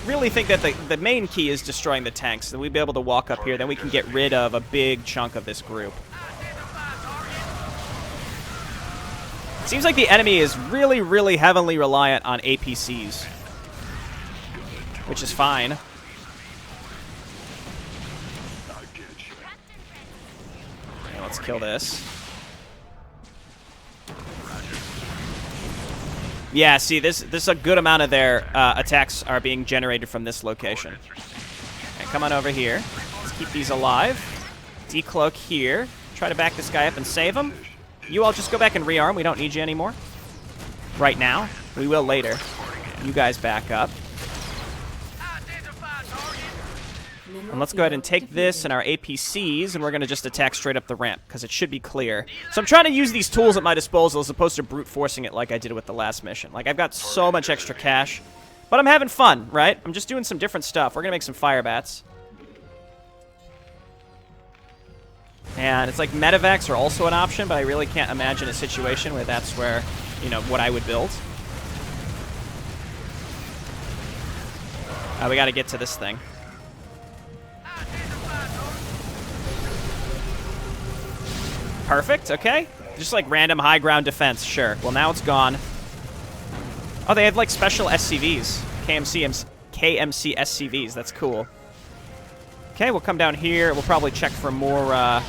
really think that the main key is destroying the tanks. Then we'd be able to walk up here. Then we can get rid of a big chunk of this group. It seems like the enemy is really, really heavily reliant on APCs, which is fine. Okay, let's kill this. Yeah, see, this a good amount of their attacks are being generated from this location. Okay, come on over here. Let's keep these alive. Decloak here. Try to back this guy up and save him. You all just go back and rearm. We don't need you anymore. Right now. We will later. You guys back up. And let's go ahead and take this and our APCs, and we're going to just attack straight up the ramp, because it should be clear. So I'm trying to use these tools at my disposal as opposed to brute forcing it like I did with the last mission. Like, I've got so much extra cash. But I'm having fun, right? I'm just doing some different stuff. We're going to make some fire bats. And it's like medevacs are also an option, but I really can't imagine a situation where that's where, you know, what I would build. We got to get to this thing. Perfect, okay. Just like random high ground defense, sure. Well, now it's gone. Oh, they have like special SCVs. KMC SCVs, that's cool. Okay, we'll come down here. We'll probably check for more,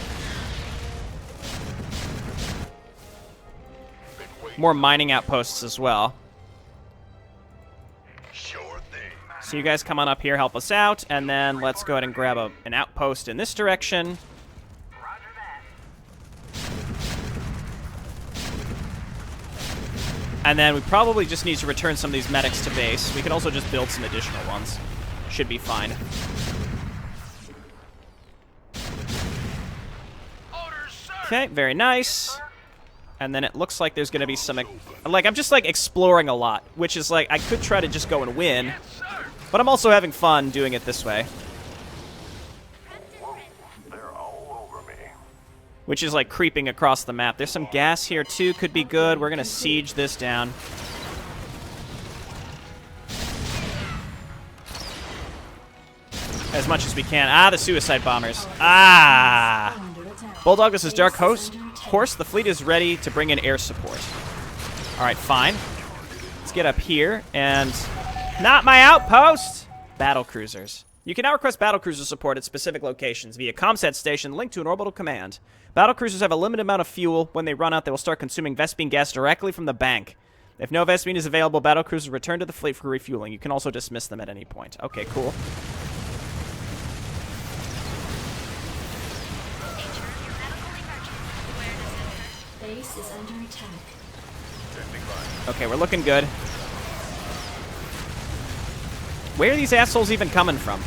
more mining outposts as well. Sure thing. So you guys come on up here, help us out, and then let's go ahead and grab an outpost in this direction. Roger that. And then we probably just need to return some of these medics to base. We could also just build some additional ones. Should be fine. Orders, sir. Okay, very nice. And then it looks like there's going to be some... Like, I'm just, like, exploring a lot, which is, like, I could try to just go and win. Yes, sir. But I'm also having fun doing it this way. They're all over me. Which is, like, creeping across the map. There's some gas here, too. Could be good. We're going to siege this down. As much as we can. Ah, the suicide bombers. Ah! Under attack. Bulldog, this is Dark Horse. The fleet is ready to bring in air support. Alright, fine. get up here and... Not my outpost! Battle cruisers. You can now request battle cruiser support at specific locations via comset station linked to an orbital command. Battle cruisers have a limited amount of fuel. When they run out, they will start consuming Vespene gas directly from the bank. If no Vespene is available, battle cruisers return to the fleet for refueling. You can also dismiss them at any point. Okay, cool. Base is under attack. Okay, we're looking good. Where are these assholes even coming from?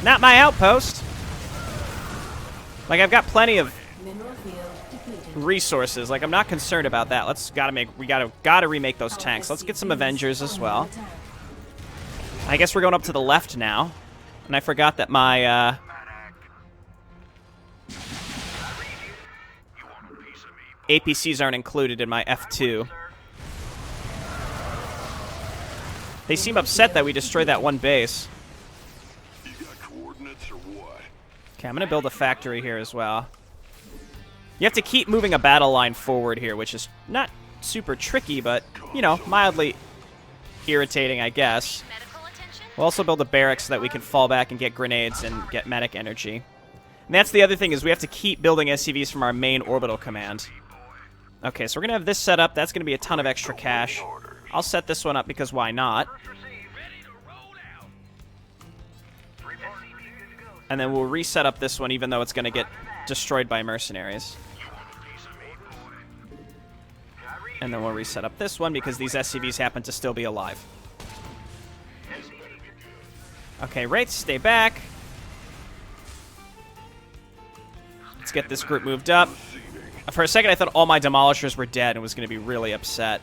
Not my outpost. Like, I've got plenty of Mineral field depleted. resources. Like, I'm not concerned about that. We gotta remake those tanks. Let's get some Avengers as well. I guess we're going up to the left now. And I forgot that my, APCs aren't included in my F2. They seem upset that we destroyed that one base. You got coordinates or what? Okay, I'm gonna build a factory here as well. You have to keep moving a battle line forward here, which is not super tricky, but, you know, mildly irritating, I guess. We'll also build a barracks so that we can fall back and get grenades and get medic energy. And that's the other thing, is we have to keep building SCVs from our main orbital command. Okay, so we're gonna have this set up. That's gonna be a ton of extra cash. I'll set this one up because why not? And then we'll reset up this one even though it's going to get destroyed by mercenaries. And then we'll reset up this one because these SCVs happen to still be alive. Okay, Wraiths, stay back. Let's get this group moved up. For a second I thought all my demolishers were dead and was going to be really upset.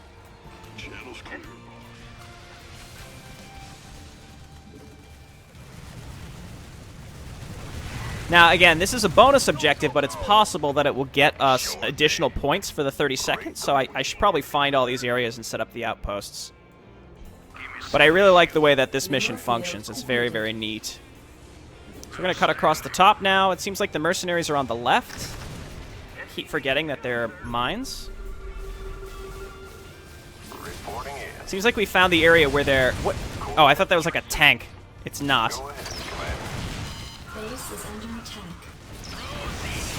Now, again, this is a bonus objective, but it's possible that it will get us additional points for the 30 seconds, so I should probably find all these areas and set up the outposts. But I really like the way that this mission functions. It's very, very neat. So we're going to cut across the top now. It seems like the mercenaries are on the left. I keep forgetting that they're mines. Seems like we found the area where they're... What? Oh, I thought that was like a tank. It's not. Base is under attack.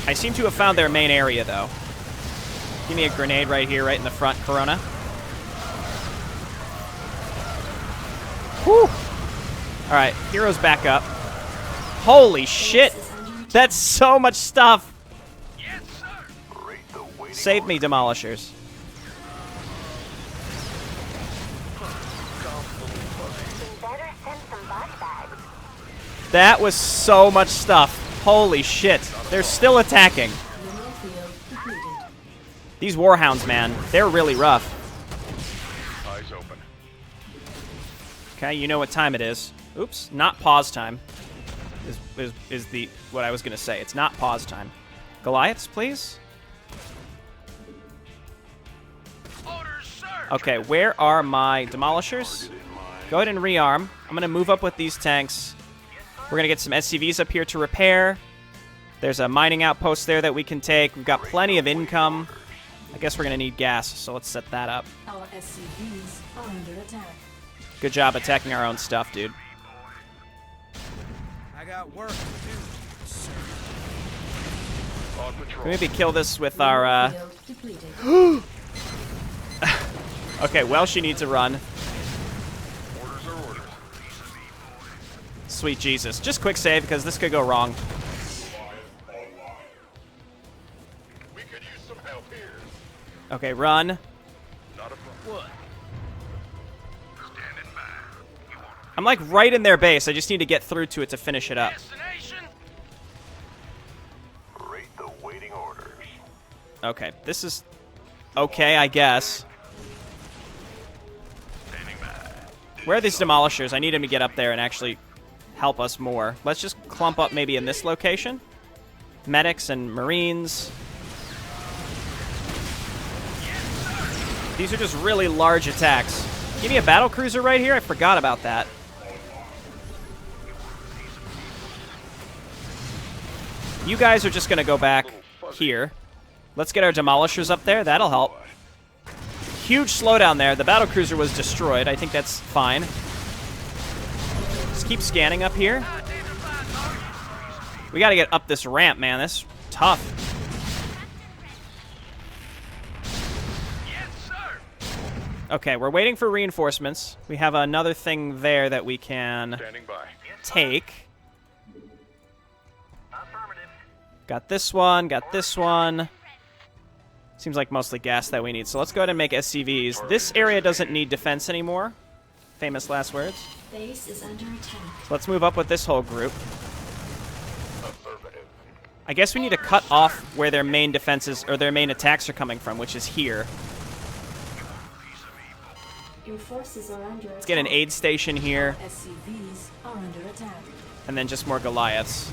I seem to have found their main area, though. Give me a grenade right here, right in the front, Corona. Whew! Alright, heroes back up. Holy shit! That's so much stuff! Save me, demolishers. That was so much stuff. Holy shit. They're still attacking. These warhounds, man, they're really rough. Eyes open. Okay, you know what time it is. Oops, not pause time. Is the what I was gonna say. It's not pause time. Goliaths, please. Okay, where are my demolishers? Go ahead and rearm. I'm gonna move up with these tanks. We're gonna get some SCVs up here to repair. There's a mining outpost there that we can take. We've got plenty of income. I guess we're gonna need gas, so let's set that up. Our SCVs are under attack. Good job attacking our own stuff, dude. I got work to do. On patrol. Can we maybe kill this with our, Field depleted. Okay, well, she needs a run. Orders are orders. Sweet Jesus. Just quick save, because this could go wrong. We could use some help here. Okay, run. Not a problem. What? Standing by. You want I'm like right in their base. I just need to get through to it to finish it up. destination? Rate the waiting orders. Okay, this is okay, I guess. Standing by. Where are these demolishers? I need them to get up there and actually help us more. Let's just clump up maybe in this location. Medics and Marines. These are just really large attacks. Give me a battle cruiser right here? I forgot about that. You guys are just going to go back here. Let's get our demolishers up there. That'll help. huge slowdown there. The battlecruiser was destroyed. I think that's fine. Just keep scanning up here. We gotta get up this ramp, man. This is tough. Okay, we're waiting for reinforcements. We have another thing there that we can take. Got this one, got this one. Seems like mostly gas that we need. So let's go ahead and make SCVs. This area doesn't need defense anymore. Famous last words. Base is under attack. So let's move up with this whole group. I guess we need to cut off where their main defenses or their main attacks are coming from, which is here. Your forces are under Let's get an aid station here. SCVs are under attack. And then just more Goliaths.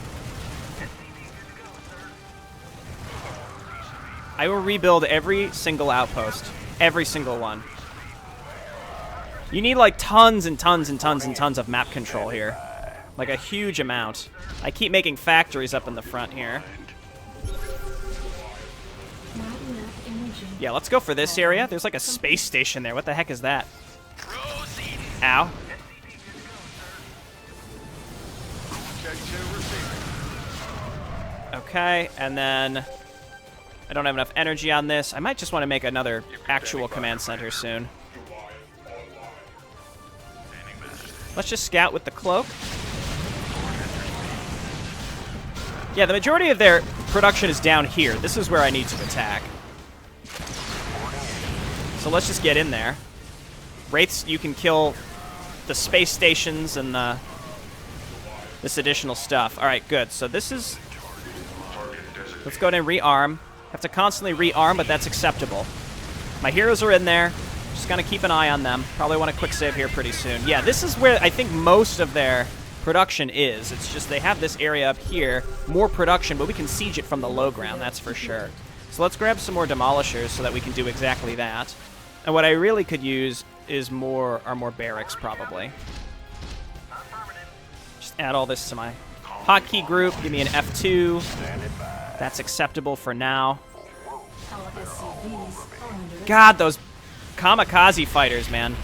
I will rebuild every single outpost. Every single one. You need like tons and tons and tons and tons of map control here. Like a huge amount. I keep making factories up in the front here. Not enough energy. Yeah, let's go for this area. There's like a space station there. What the heck is that? Ow. Okay, and then I don't have enough energy on this. I might just want to make another actual command center soon. Let's just scout with the cloak. Yeah, the majority of their production is down here. This is where I need to attack. So let's just get in there. Wraiths, you can kill the space stations and this additional stuff. All right, good. So this is... Let's go ahead and rearm. Have to constantly rearm, but that's acceptable. My heroes are in there. Just gonna keep an eye on them. Probably want a quick save here pretty soon. Yeah, this is where I think most of their production is. It's just they have this area up here, more production, but we can siege it from the low ground, that's for sure. So let's grab some more demolishers so that we can do exactly that. And what I really could use is more barracks, probably. Just add all this to my hotkey group. Give me an F2. That's acceptable for now. Our SCVs are under God, those kamikaze fighters, man.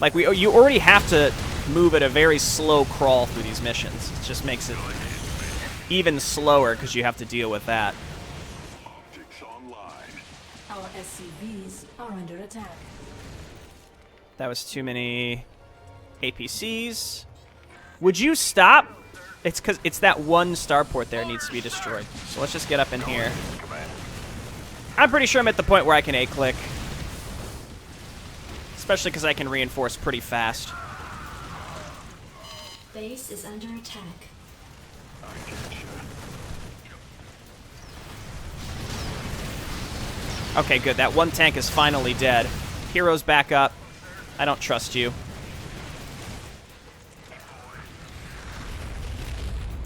Like, you already have to move at a very slow crawl through these missions. It just makes it even slower because you have to deal with that. Our SCVs are under attack. That was too many APCs. Would you stop? It's because it's that one starport there needs to be destroyed. So let's just get up in here. I'm pretty sure I'm at the point where I can A-click. Especially because I can reinforce pretty fast. Base is under attack. Okay, good. That one tank is finally dead. Heroes back up. I don't trust you.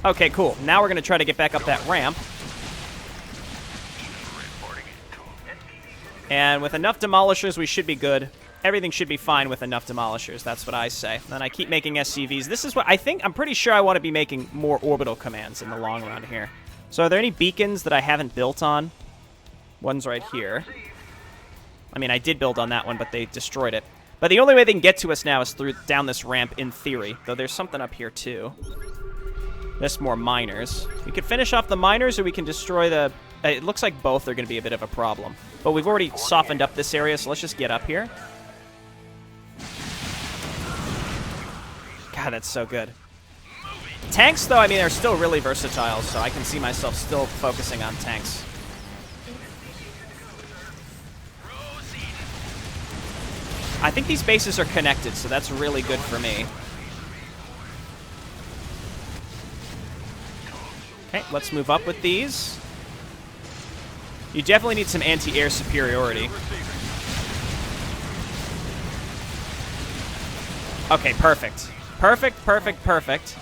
Okay, cool. Now we're going to try to get back up that ramp. And with enough demolishers, we should be good. Everything should be fine with enough demolishers. That's what I say. Then I keep making SCVs. This is what I think. I'm pretty sure I want to be making more orbital commands in the long run here. So are there any beacons that I haven't built on? One's right here. I mean, I did build on that one, but they destroyed it. But the only way they can get to us now is through down this ramp, in theory. Though there's something up here, too. There's more miners. We could finish off the miners, or we can destroy the... It looks like both are going to be a bit of a problem. But we've already softened up this area, so let's just get up here. God, that's so good. Tanks, though, I mean, are still really versatile, so I can see myself still focusing on tanks. I think these bases are connected, so that's really good for me. Okay, let's move up with these. You definitely need some anti-air superiority. Okay, perfect. Perfect, perfect, perfect.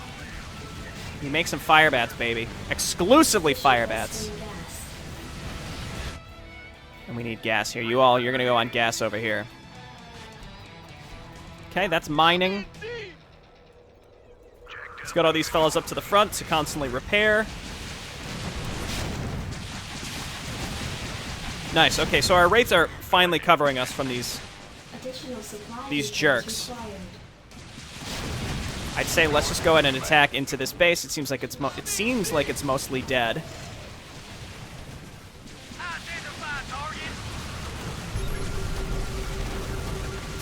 You make some fire bats, baby. Exclusively fire bats. And we need gas here. You're going to go on gas over here. Okay, that's mining. Let's get all these fellas up to the front to constantly repair. Nice. Okay, so our wraiths are finally covering us from these Additional supply These depots jerks. required. I'd say let's just go ahead and attack into this base. It seems like it's mostly dead.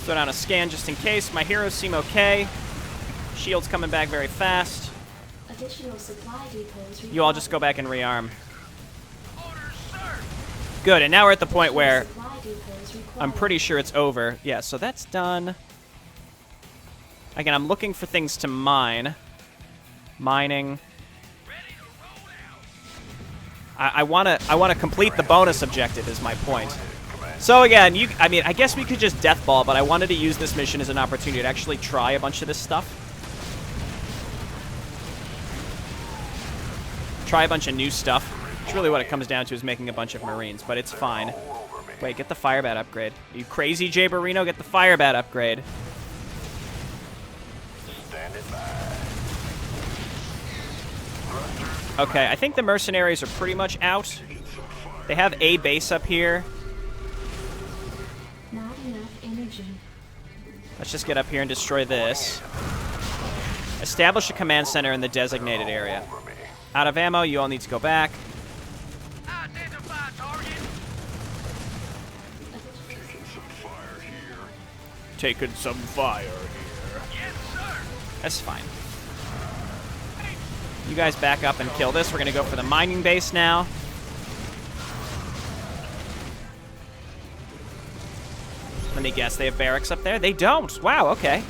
Throw down a scan just in case. My heroes seem okay. Shield's coming back very fast. Additional supply depots required. You all just go back and rearm. Good, and now we're at the point where Supply depots required. I'm pretty sure it's over. Yeah, so that's done. Again, I'm looking for things to mine. Mining. I wanna complete the bonus objective is my point. So again, I guess we could just deathball, but I wanted to use this mission as an opportunity to actually try a bunch of this stuff. Try a bunch of new stuff. It's really what it comes down to is making a bunch of Marines, but it's fine. Wait, get the Firebat upgrade. Are you crazy, Jayborino? Get the Firebat upgrade. Okay, I think the mercenaries are pretty much out. They have a base up here. Not enough energy. Let's just get up here and destroy this. Establish a command center in the designated area. Out of ammo, you all need to go back. Taking some fire here. That's fine. You guys back up and kill this. We're going to go for the mining base now. Let me guess, they have barracks up there? They don't. Wow, okay.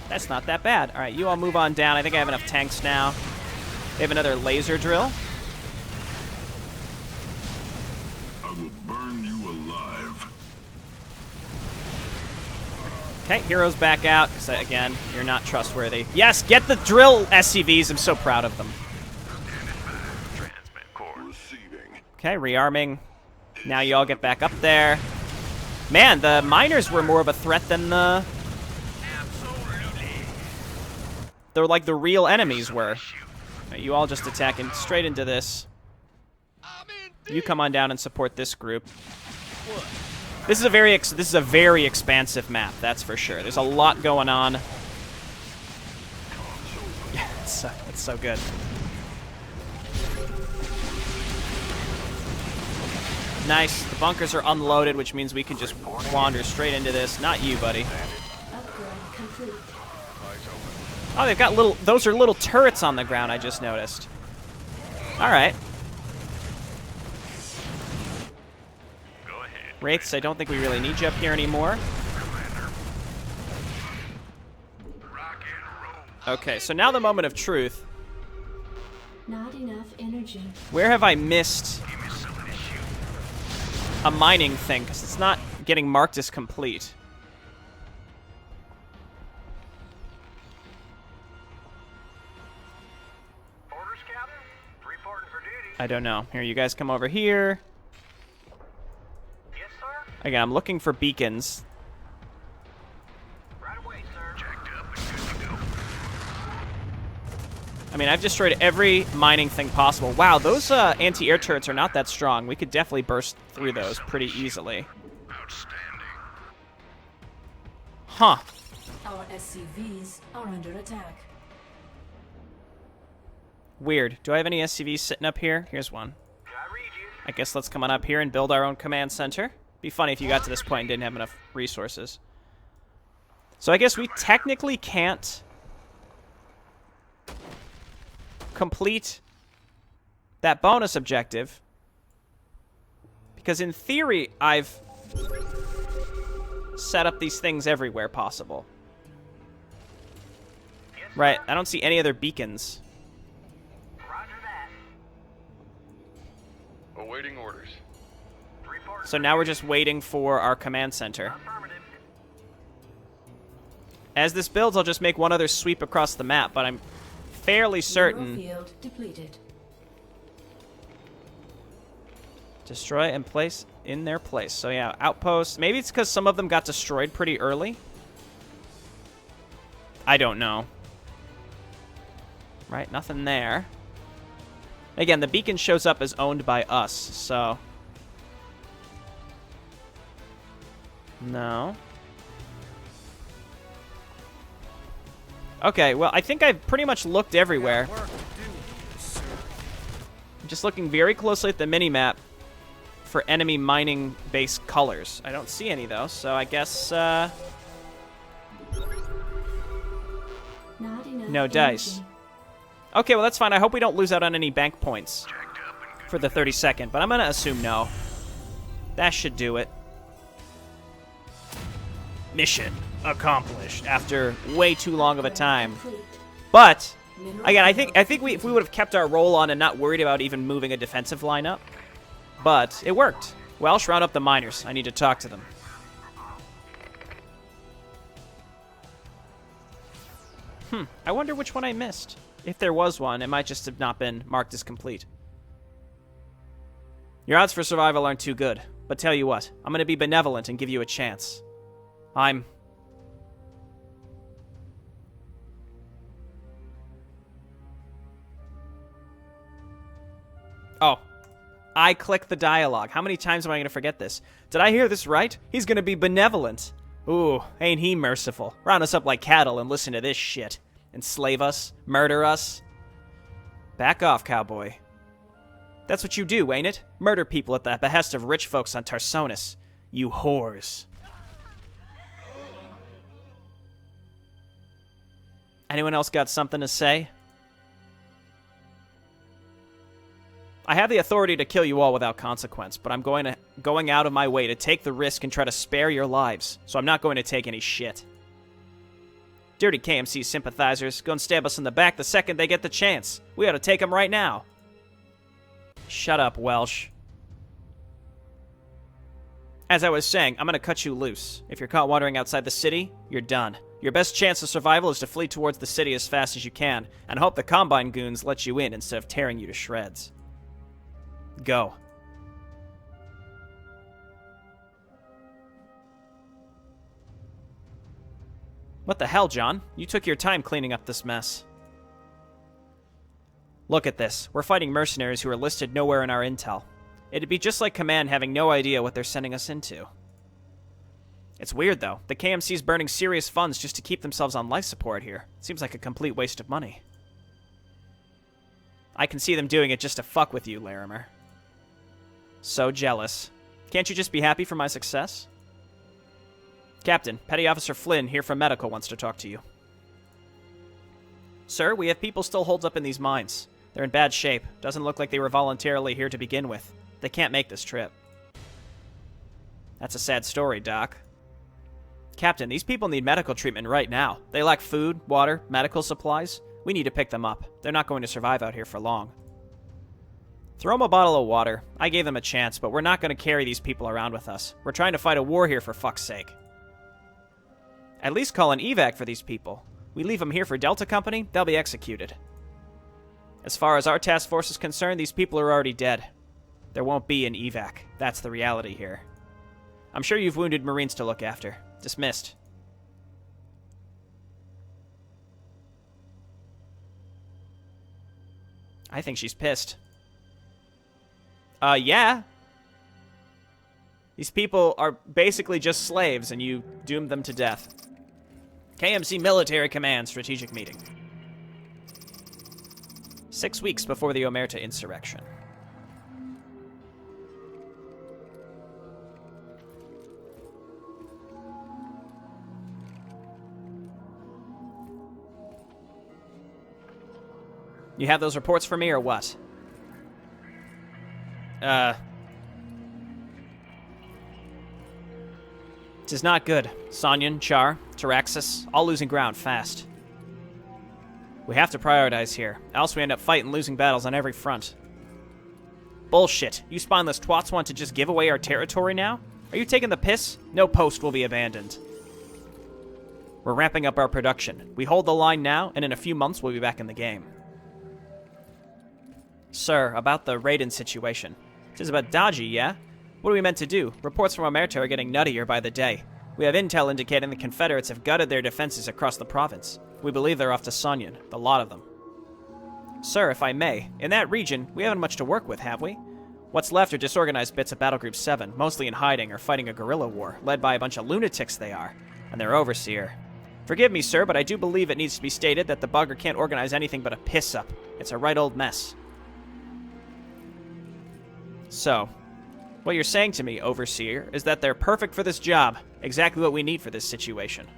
That's not that bad. All right, you all move on down. I think I have enough tanks now. They have another laser drill. I will burn you alive. Okay, heroes back out, because again, you're not trustworthy. Yes, get the drill SCVs. I'm so proud of them. Transmit core receiving. Okay, rearming. Now you all get back up there. Man, the miners were more of a threat than the... They're like the real enemies were. Right, you all just attacking straight into this. You come on down and support this group. This is a very expansive map, that's for sure. There's a lot going on. Yeah, it's so good. Nice. The bunkers are unloaded, which means we can just wander straight into this. Not you, buddy. Upgrade complete. Oh, they've got little... Those are little turrets on the ground, I just noticed. All right. Go ahead. Wraiths, I don't think we really need you up here anymore. Rock and roll. Okay, so now the moment of truth. Not enough energy. Where have I missed Give me something to shoot. a mining thing? Because it's not getting marked as complete. Orders, Captain? Reporting for duty. I don't know. Here, you guys come over here. Yes, sir. Again, I'm looking for beacons. Right away, sir. Jacked up and good to go. I mean, I've destroyed every mining thing possible. Wow, those anti-air turrets are not that strong. We could definitely burst through those pretty easily. Outstanding. Huh. Our SCVs are under attack. Weird. Do I have any SCVs sitting up here? Here's one. I read you. I guess let's come on up here and build our own command center. Be funny if you got to this point and didn't have enough resources. So I guess we technically can't complete that bonus objective because in theory I've set up these things everywhere possible. Right, I don't see any other beacons. Roger that. Awaiting orders. Report. So now we're just waiting for our command center. Affirmative. As this builds, I'll just make one other sweep across the map, but I'm fairly certain... Field depleted. Destroy and place in their place. So yeah, outposts. Maybe it's because some of them got destroyed pretty early. I don't know. Right, nothing there. Again, the beacon shows up as owned by us, so... No. Okay, well, I think I've pretty much looked everywhere. Work to do, sir. I'm just looking very closely at the mini-map for enemy mining-based colors. I don't see any, though, so I guess, Not enough no dice. energy. Okay, well, that's fine. I hope we don't lose out on any bank points for the 32nd, but I'm going to assume no. That should do it. Mission accomplished after way too long of a time. Complete. But Mineral again, I think mineral if we would have kept our roll on and not worried about even moving a defensive lineup, but it worked. Welsh, round up the miners. I need to talk to them. I wonder which one I missed. If there was one, it might just have not been marked as complete. Your odds for survival aren't too good, but tell you what, I'm going to be benevolent and give you a chance. Oh. I clicked the dialogue. How many times am I going to forget this? Did I hear this right? He's going to be benevolent. Ooh, ain't he merciful. Round us up like cattle and listen to this shit. Enslave us. Murder us. Back off, cowboy. That's what you do, ain't it? Murder people at the behest of rich folks on Tarsonis. You whores. Anyone else got something to say? I have the authority to kill you all without consequence, but I'm going out of my way to take the risk and try to spare your lives, so I'm not going to take any shit. Dirty KMC sympathizers, go and stab us in the back the second they get the chance. We ought to take them right now. Shut up, Welsh. As I was saying, I'm going to cut you loose. If you're caught wandering outside the city, you're done. Your best chance of survival is to flee towards the city as fast as you can, and hope the Combine goons let you in instead of tearing you to shreds. Go. What the hell, John? You took your time cleaning up this mess. Look at this. We're fighting mercenaries who are listed nowhere in our intel. It'd be just like Command having no idea what they're sending us into. It's weird, though. The KMC's burning serious funds just to keep themselves on life support here. Seems like a complete waste of money. I can see them doing it just to fuck with you, Larimer. So jealous. Can't you just be happy for my success? Captain, Petty Officer Flynn here from Medical wants to talk to you. Sir, we have people still holed up in these mines. They're in bad shape. Doesn't look like they were voluntarily here to begin with. They can't make this trip. That's a sad story, Doc. Captain, these people need medical treatment right now. They lack food, water, medical supplies. We need to pick them up. They're not going to survive out here for long. Throw them a bottle of water. I gave them a chance, but we're not going to carry these people around with us. We're trying to fight a war here, for fuck's sake. At least call an evac for these people. We leave them here for Delta Company, they'll be executed. As far as our task force is concerned, these people are already dead. There won't be an evac. That's the reality here. I'm sure you've wounded Marines to look after. Dismissed. I think she's pissed. Yeah. These people are basically just slaves, and you doomed them to death. KMC Military Command Strategic Meeting. 6 weeks before the Omerta insurrection. You have those reports for me, or what? It is not good. Sonyan, Char, Taraxis, all losing ground fast. We have to prioritize here, else we end up fighting losing battles on every front. Bullshit. You spineless twats want to just give away our territory now? Are you taking the piss? No post will be abandoned. We're ramping up our production. We hold the line now, and in a few months we'll be back in the game. Sir, about the Raiden situation. It is about dodgy, yeah? What are we meant to do? Reports from Omerta are getting nuttier by the day. We have intel indicating the Confederates have gutted their defenses across the province. We believe they're off to Sonyan, the lot of them. Sir, if I may, in that region, we haven't much to work with, have we? What's left are disorganized bits of Battle Group 7, mostly in hiding or fighting a guerrilla war, led by a bunch of lunatics they are, and their overseer. Forgive me, sir, but I do believe it needs to be stated that the bugger can't organize anything but a piss-up. It's a right old mess. So, what you're saying to me, Overseer, is that they're perfect for this job. Exactly what we need for this situation.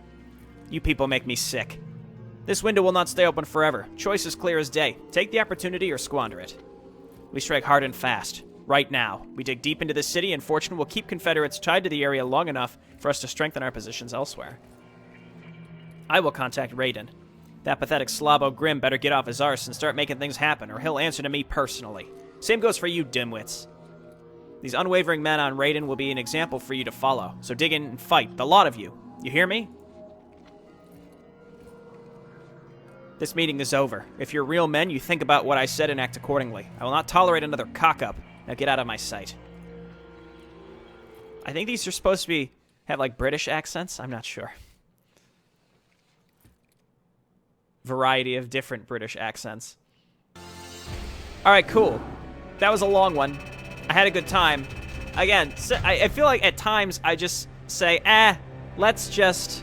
You people make me sick. This window will not stay open forever. Choice is clear as day. Take the opportunity or squander it. We strike hard and fast. Right now. We dig deep into the city, and fortune will keep Confederates tied to the area long enough for us to strengthen our positions elsewhere. I will contact Raiden. That pathetic Slabo Grim better get off his arse and start making things happen, or he'll answer to me personally. Same goes for you, dimwits. These unwavering men on Raiden will be an example for you to follow, so dig in and fight, the lot of you. You hear me? This meeting is over. If you're real men, you think about what I said and act accordingly. I will not tolerate another cock-up. Now get out of my sight. I think these are supposed to have like British accents. I'm not sure. Variety of different British accents. Alright, cool. That was a long one. I had a good time. Again, I feel like at times I just say, let's just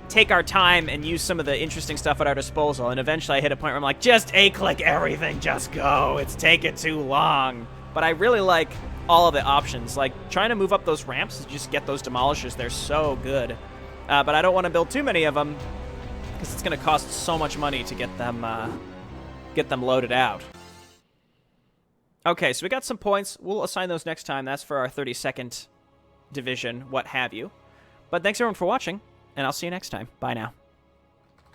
take our time and use some of the interesting stuff at our disposal, and eventually I hit a point where I'm like, just A-click everything, just go. It's taking too long. But I really like all of the options. Like, trying to move up those ramps to just get those demolishers, they're so good. But I don't want to build too many of them, because it's going to cost so much money to get them loaded out. Okay, so we got some points. We'll assign those next time. That's for our 32nd division, what have you. But thanks everyone for watching, and I'll see you next time. Bye now.